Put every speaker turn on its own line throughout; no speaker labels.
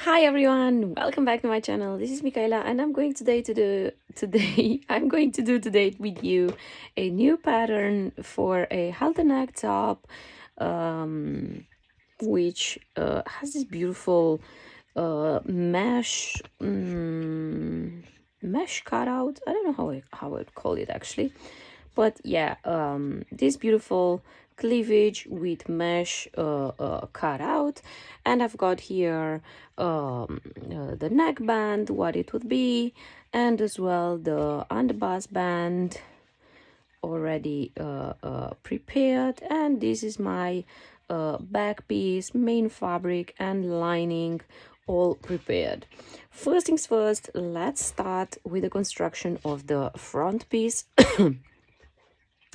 Hi everyone, welcome back to my channel. This is Michaela and I'm going I'm going to do today with you a new pattern for a halter neck top, which has this beautiful mesh cutout. I don't know how I'd call it actually, but yeah, this beautiful cleavage with mesh cut out, and I've got here the neckband, what it would be, and as well the underbust band already prepared. And this is my back piece, main fabric and lining all prepared. First things first, let's start with the construction of the front piece.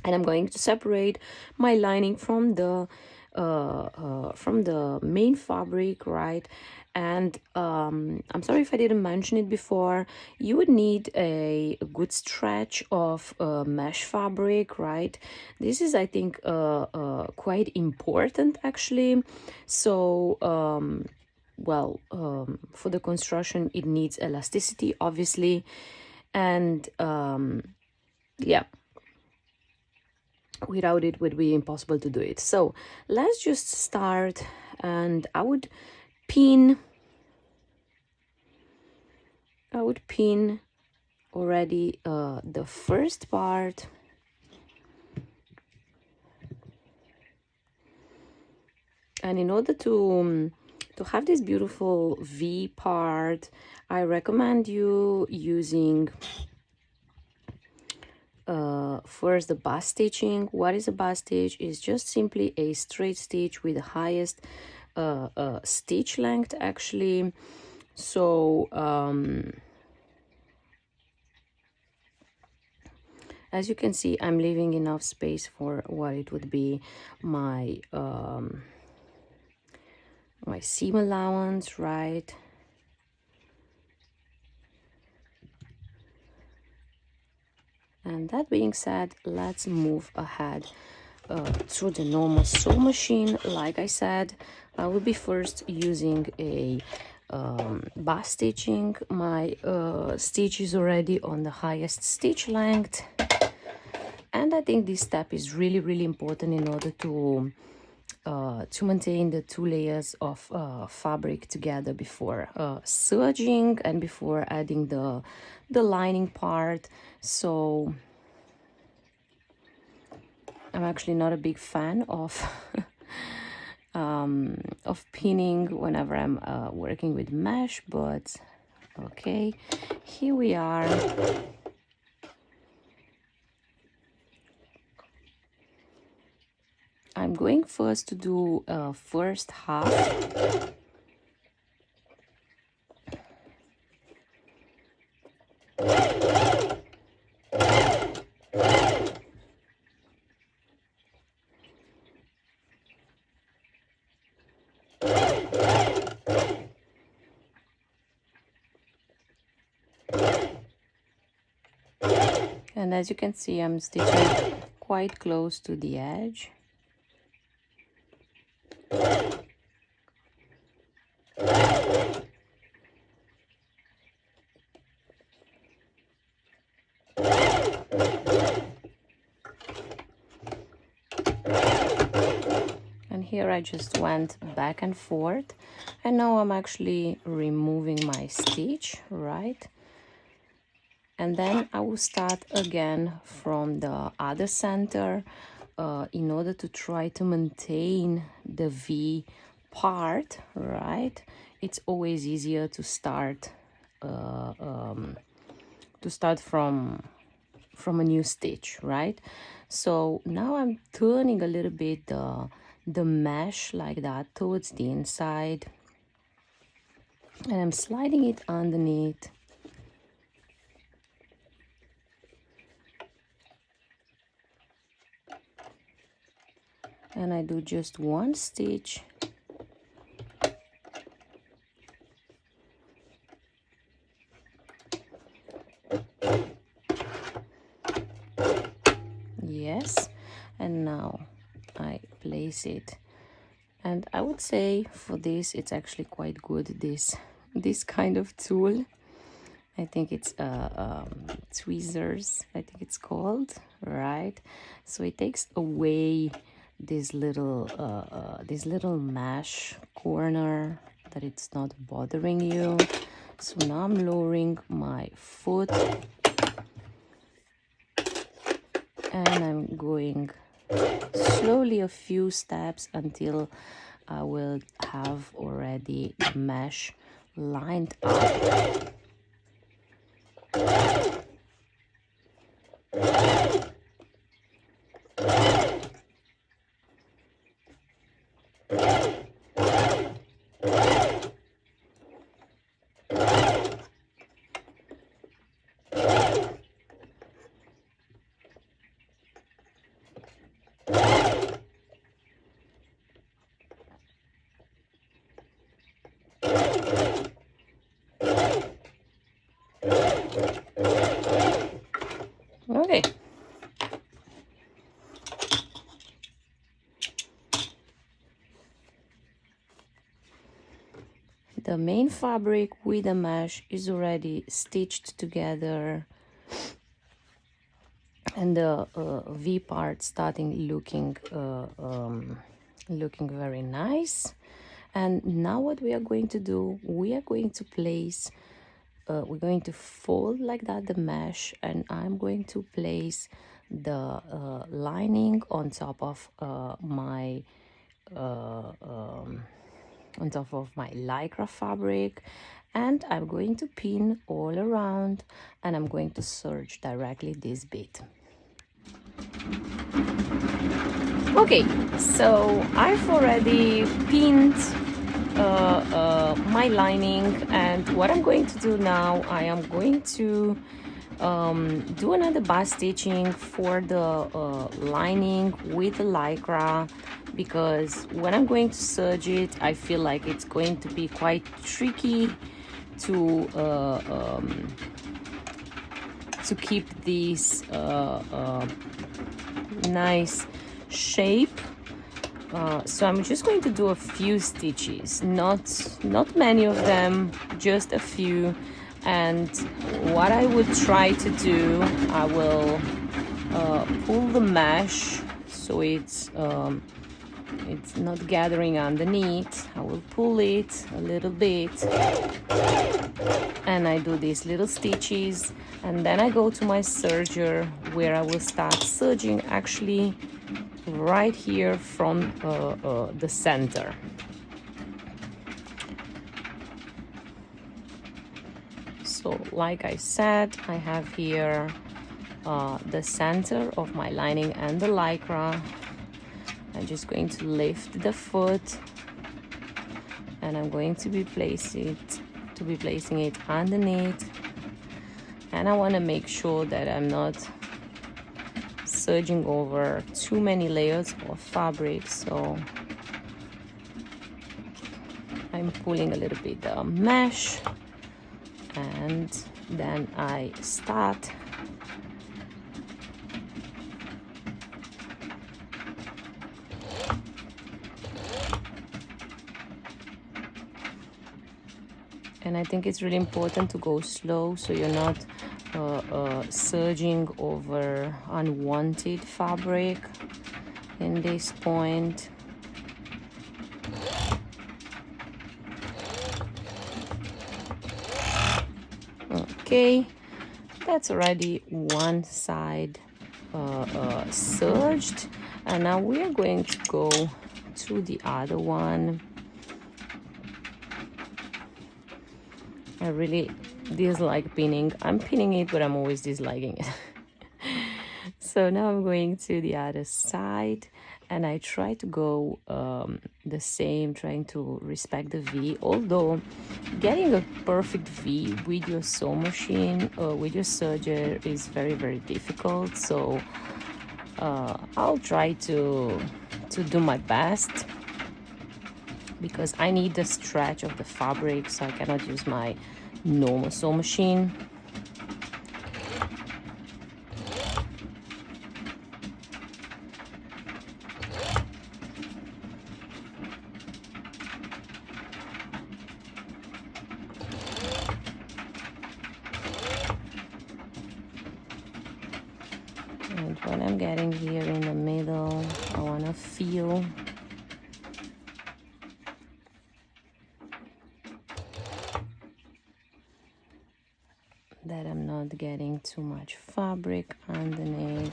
And I'm going to separate my lining from the main fabric, right? And I'm sorry if I didn't mention it before, you would need a good stretch of mesh fabric, right? This is, I think, quite important actually. So for the construction it needs elasticity, obviously, and yeah, without it would be impossible to do it. So let's just start, and I would pin already the first part, and in order to have this beautiful V part, I recommend you using first the bust stitching. What is a bust stitch? Is just simply a straight stitch with the highest stitch length actually. So as you can see, I'm leaving enough space for what it would be my my seam allowance, right? And that being said, let's move ahead through the normal sew machine. Like I said, I will be first using a bust stitching. My stitch is already on the highest stitch length, and I think this step is really important in order to maintain the two layers of fabric together before serging and before adding the lining part. So I'm actually not a big fan of of pinning whenever I'm working with mesh, but okay, here we are. I'm going first to do first half. And as you can see, I'm stitching quite close to the edge. And here I just went back and forth, and now I'm actually removing my stitch, right? And then I will start again from the other center in order to try to maintain the V part, right? It's always easier to start from a new stitch, right? So now I'm turning a little bit the mesh like that towards the inside, and I'm sliding it underneath. And I do just one stitch. Yes, and now I place it. And I would say for this it's actually quite good, this this kind of tool. I think it's tweezers, I think it's called, right? So it takes away this little mesh corner, that it's not bothering you. So now I'm lowering my foot, and I'm going slowly a few steps until I will have already the mesh lined up. Okay. The main fabric with the mesh is already stitched together, and the V part starting looking very nice. And now what we are going to do, we are going to place, we're going to fold like that the mesh, and I'm going to place the lining on top of my lycra fabric, and I'm going to pin all around, and I'm going to serge directly this bit. Okay, so I've already pinned my lining, and what I'm going to do now, I am going to do another bust stitching for the lining with the lycra, because when I'm going to serge it, I feel like it's going to be quite tricky to keep this nice shape. So I'm just going to do a few stitches, not many of them, just a few. And what I would try to do, I will pull the mesh so it's not gathering underneath. I will pull it a little bit, and I do these little stitches, and then I go to my serger, where I will start serging actually right here from the center. So like I said, I have here the center of my lining and the lycra. I'm just going to lift the foot, and I'm going to be placing it underneath, and I want to make sure that I'm not serging over too many layers of fabric, so I'm pulling a little bit of mesh, and then I start and I think it's really important to go slow, so you're not serging over unwanted fabric in this point. Okay, that's already one side serged, and now we are going to go to the other one. I really dislike pinning. I'm pinning it, but I'm always disliking it. So now I'm going to the other side, and I try to go the same, trying to respect the V, although getting a perfect V with your sewing machine or with your serger is very, very difficult. So I'll try to do my best, because I need the stretch of the fabric, so I cannot use my normal sewing machine. getting here in the middle. I want to feel that I'm not getting too much fabric underneath.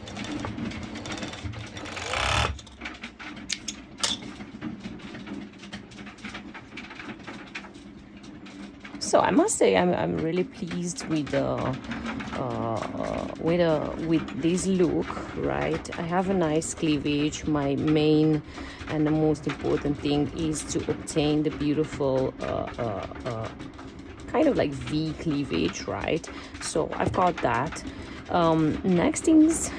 So I must say I'm really pleased with with this look, right? I have a nice cleavage. My main and the most important thing is to obtain the beautiful kind of like V cleavage, right? So I've got that. Next things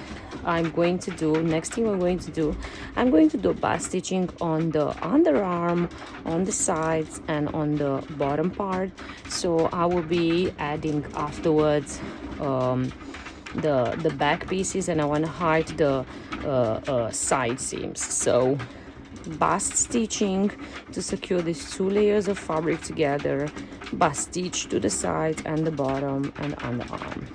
I'm going to do, next thing we're going to do, I'm going to do bust stitching on the underarm, on the sides, and on the bottom part. So I will be adding afterwards the back pieces, and I want to hide the side seams. So bust stitching to secure these two layers of fabric together, bust stitch to the sides and the bottom and underarm.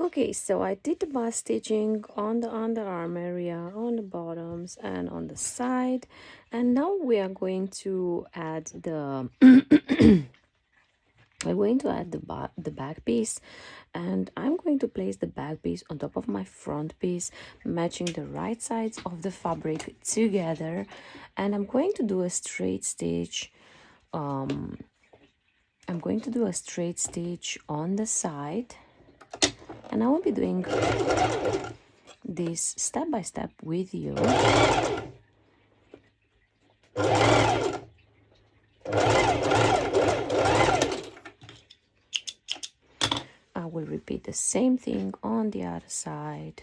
Okay, so I did the bust stitching on the underarm area, on the bottoms and on the side, and now we are going to add the I'm going to add the back piece, and I'm going to place the back piece on top of my front piece, matching the right sides of the fabric together, and I'm going to do a straight stitch. I'm going to do a straight stitch on the side, and I will be doing this step by step with you. I will repeat the same thing on the other side.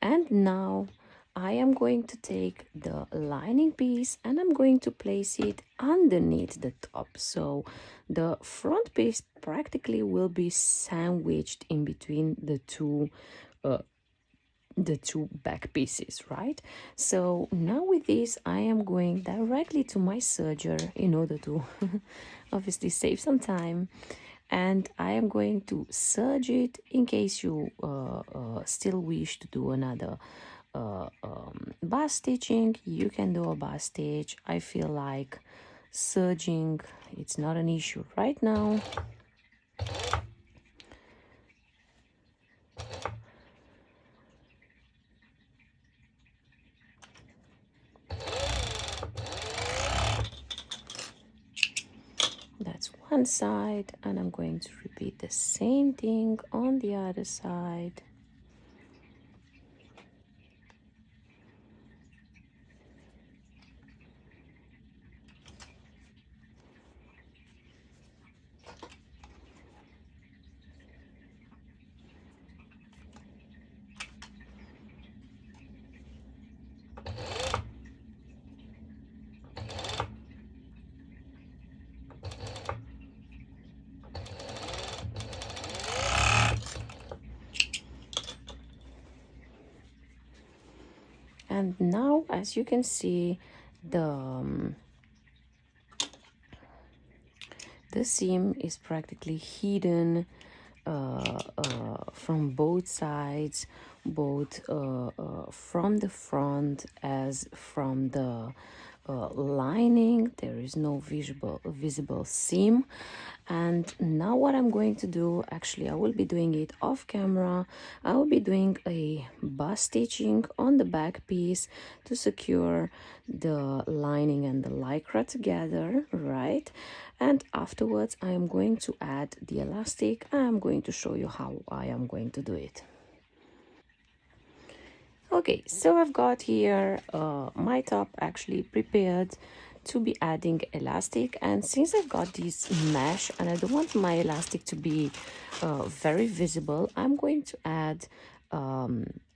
And now I am going to take the lining piece and I'm going to place it underneath the top. So the front piece practically will be sandwiched in between the two back pieces, right? So now with this I am going directly to my serger in order to obviously save some time, and I am going to serge it. In case you still wish to do another bust stitching, you can do a bust stitch. I feel like serging, it's not an issue right now. That's one side, and I'm going to repeat the same thing on the other side. And now, as you can see, the seam is practically hidden from both sides, both from the front as from the lining. There is no visible seam. And now what I'm going to do, actually I will be doing it off camera. I will be doing a bust stitching on the back piece to secure the lining and the lycra together, right? And afterwards I am going to add the elastic. I'm going to show you how I am going to do it. Okay, so I've got here my top actually prepared to be adding elastic, and since I've got this mesh and I don't want my elastic to be very visible, I'm going to add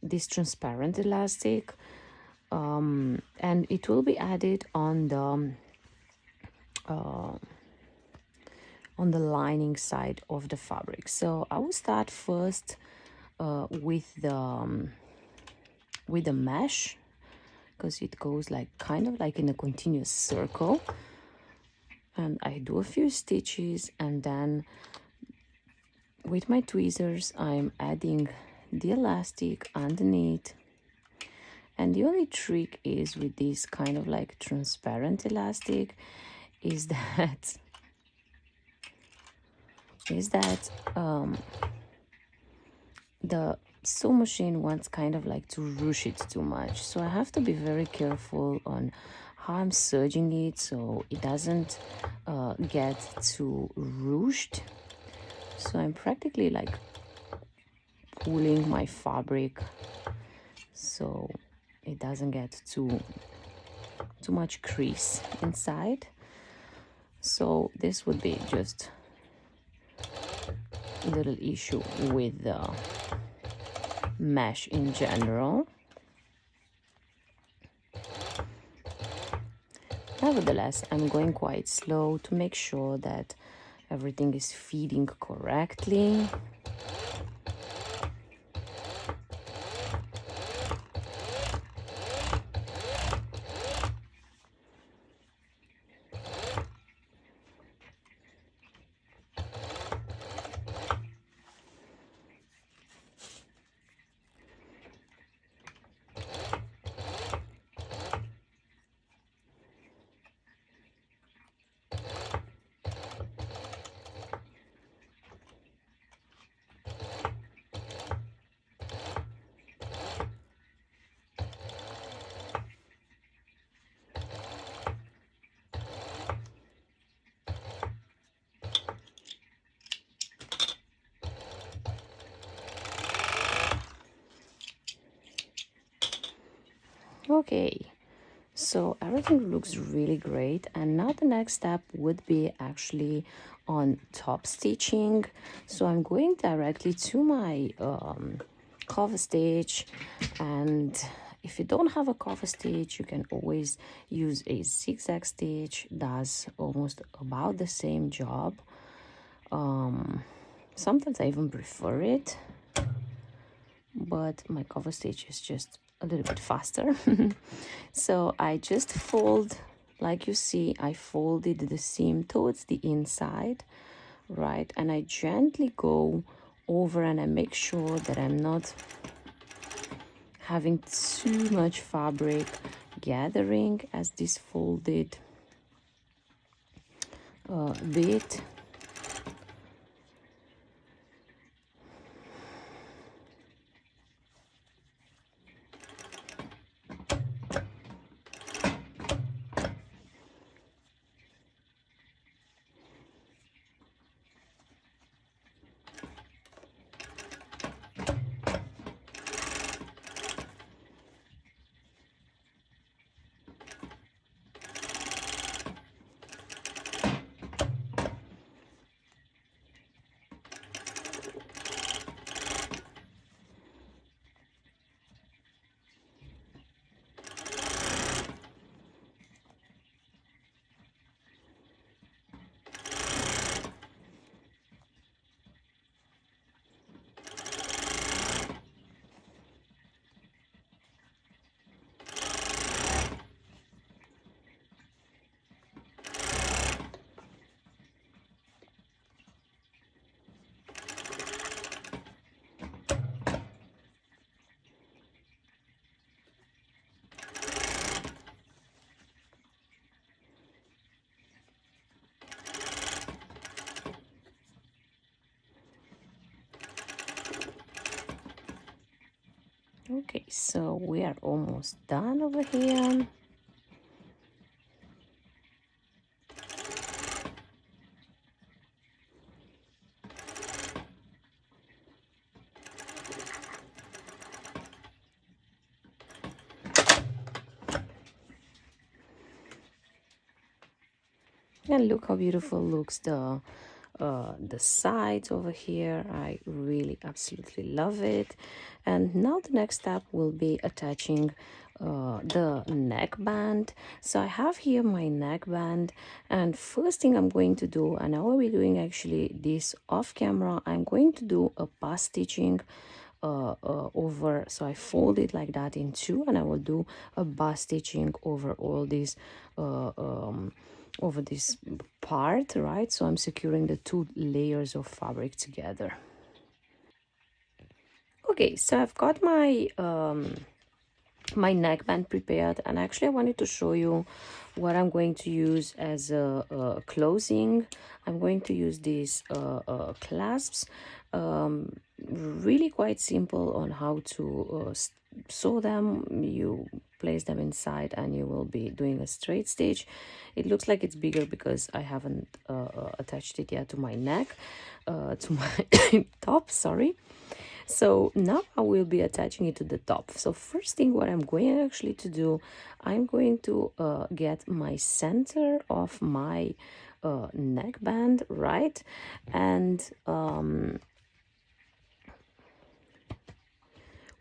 this transparent elastic, and it will be added on the on the lining side of the fabric. So I will start first with the mesh, because it goes like kind of like in a continuous circle, and I do a few stitches, and then with my tweezers I'm adding the elastic underneath. And the only trick is with this kind of like transparent elastic is that the sewing machine wants kind of like to ruche it too much, so I have to be very careful on how I'm serging it so it doesn't get too ruched. So I'm practically like pulling my fabric so it doesn't get too much crease inside. So this would be just a little issue with the mesh in general. Nevertheless, I'm going quite slow to make sure that everything is feeding correctly. Okay, so everything looks really great, and now the next step would be actually on top stitching. So I'm going directly to my cover stitch, and if you don't have a cover stitch, you can always use a zigzag stitch. Does almost about the same job. Sometimes I even prefer it, but my cover stitch is just a little bit faster. So I just fold, like you see, I folded the seam towards the inside, right? And I gently go over and I make sure that I'm not having too much fabric gathering as this folded bit. Okay, so we are almost done over here. And look how beautiful looks the sides over here. I really absolutely love it. And now the next step will be attaching the neckband. So I have here my neckband, and first thing I'm going to do, and I will be doing actually this off camera, I'm going to do a pass stitching over. So I fold it like that in two, and I will do a bust stitching over all these over this part, right? So I'm securing the two layers of fabric together. Okay, so I've got my my neckband prepared, and actually I wanted to show you what I'm going to use as a closing. I'm going to use these clasps, really quite simple on how to sew them. You place them inside and you will be doing a straight stitch. It looks like it's bigger because I haven't attached it yet to my neck, to my top, sorry. So now I will be attaching it to the top. So first thing what I'm going actually to do, I'm going to get my center of my neckband, right? And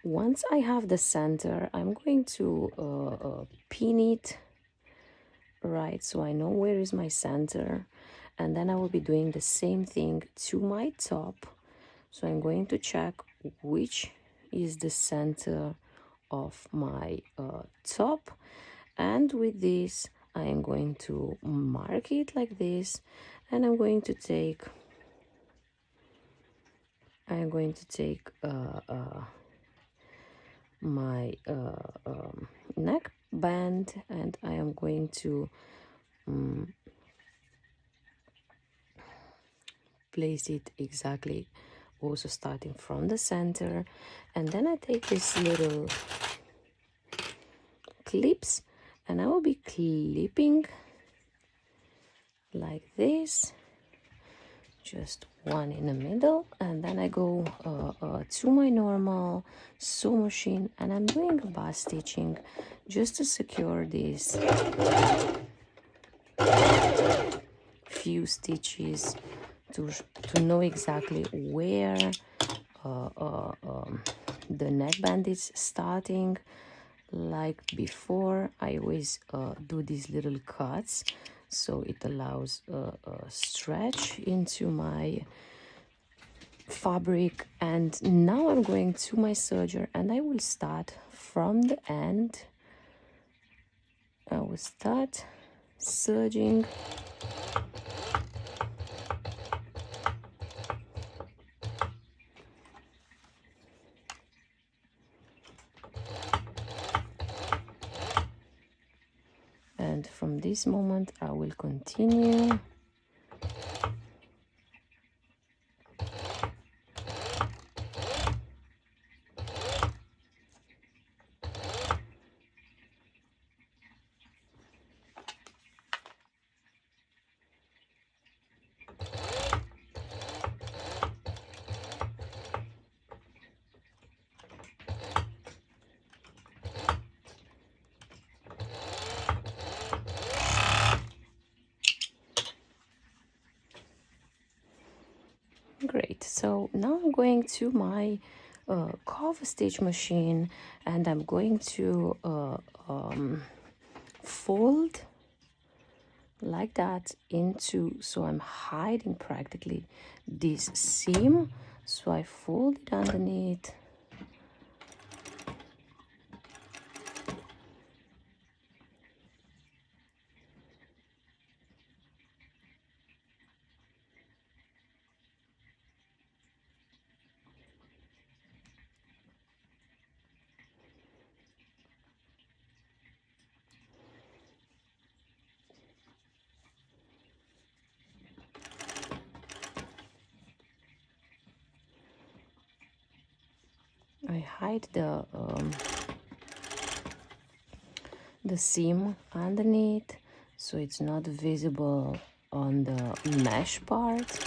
once I have the center, I'm going to pin it, right? So I know where is my center, and then I will be doing the same thing to my top. So I'm going to check which is the center of my top, and with this I am going to mark it like this, and I'm going to take my neck band, and I am going to place it exactly also starting from the center, and then I take this little clips and I will be clipping like this, just one in the middle, and then I go to my normal sew machine and I'm doing a bust stitching just to secure these few stitches to know exactly where the neckband is starting. Like before, I always do these little cuts so it allows a stretch into my fabric. And now I'm going to my serger and I will start from the end. I will start serging and from this moment I will continue. Great. So now I'm going to my cover stitch machine and I'm going to fold like that into, so I'm hiding practically this seam. So I fold it underneath. I hide the seam underneath so it's not visible on the mesh part.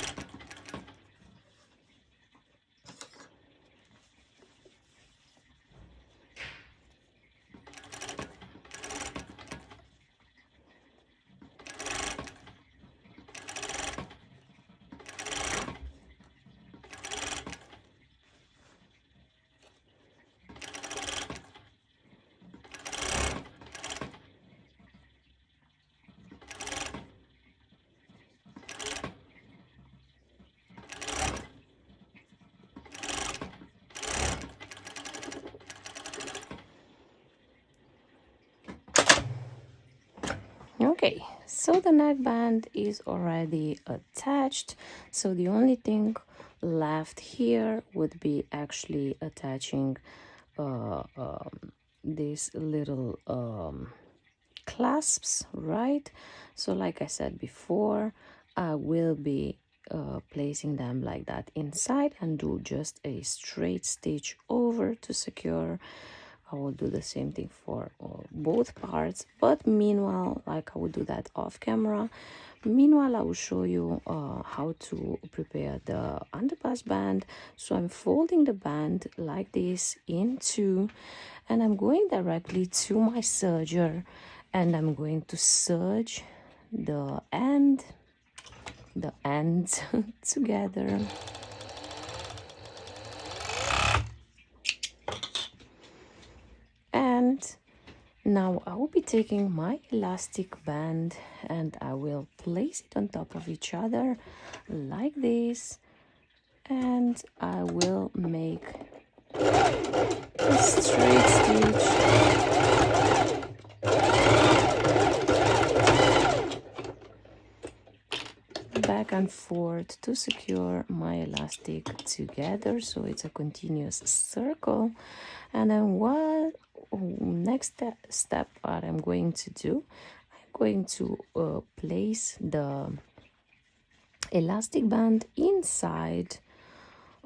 Okay, so the neckband is already attached, so the only thing left here would be actually attaching these little clasps, right? So like I said before, I will be placing them like that inside and do just a straight stitch over to secure. I will do the same thing for both parts, but meanwhile, like I will do that off camera. Meanwhile, I will show you how to prepare the underpass band. So I'm folding the band like this in two, and I'm going directly to my serger, and I'm going to serge the ends together. And now I will be taking my elastic band and I will place it on top of each other like this, and I will make a straight stitch back and forth to secure my elastic together, so it's a continuous circle. And then what next step what I'm going to do, I'm going to place the elastic band inside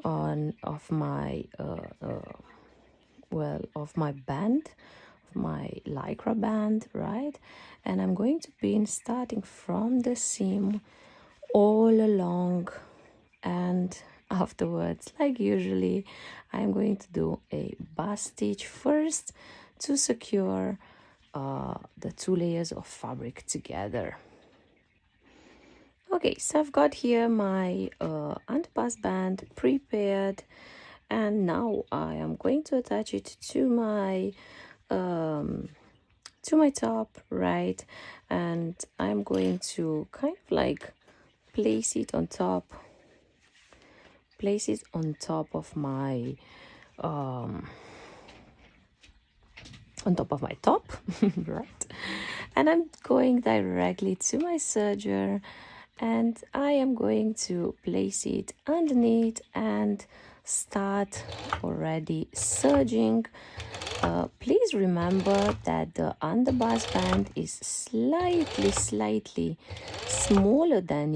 of my of my band, of my lycra band, right? And I'm going to pin starting from the seam all along, and afterwards, like usually, I'm going to do a bust stitch first to secure the two layers of fabric together. Okay, so I've got here my underpass band prepared, and now I am going to attach it to my top, right? And I'm going to kind of like place it on top of my top, right? And I'm going directly to my serger, and I am going to place it underneath and start already serging. Please remember that the underbust band is slightly smaller than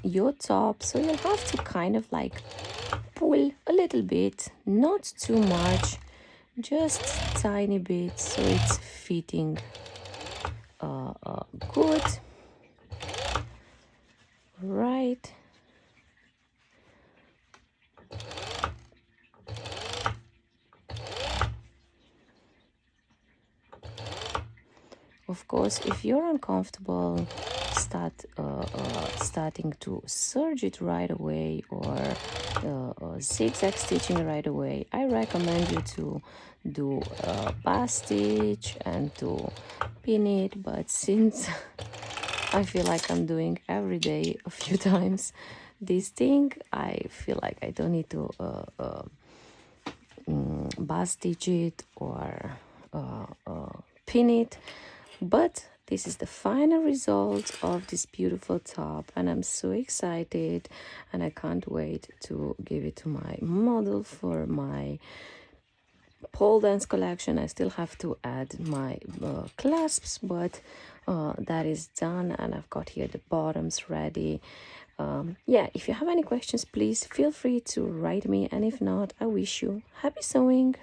your top, so you'll have to kind of like pull a little bit, not too much, just tiny bit, so it's fitting good, right? Of course, if you're uncomfortable starting to serge it right away, or zigzag stitching right away, I recommend you to do a bust stitch and to pin it. But since I feel like I'm doing every day a few times this thing, I feel like I don't need to bust stitch it or pin it. But this is the final result of this beautiful top, and I'm so excited, and I can't wait to give it to my model for my pole dance collection. I still have to add my clasps, but that is done, and I've got here the bottoms ready. Yeah, if you have any questions, please feel free to write me, and if not, I wish you happy sewing.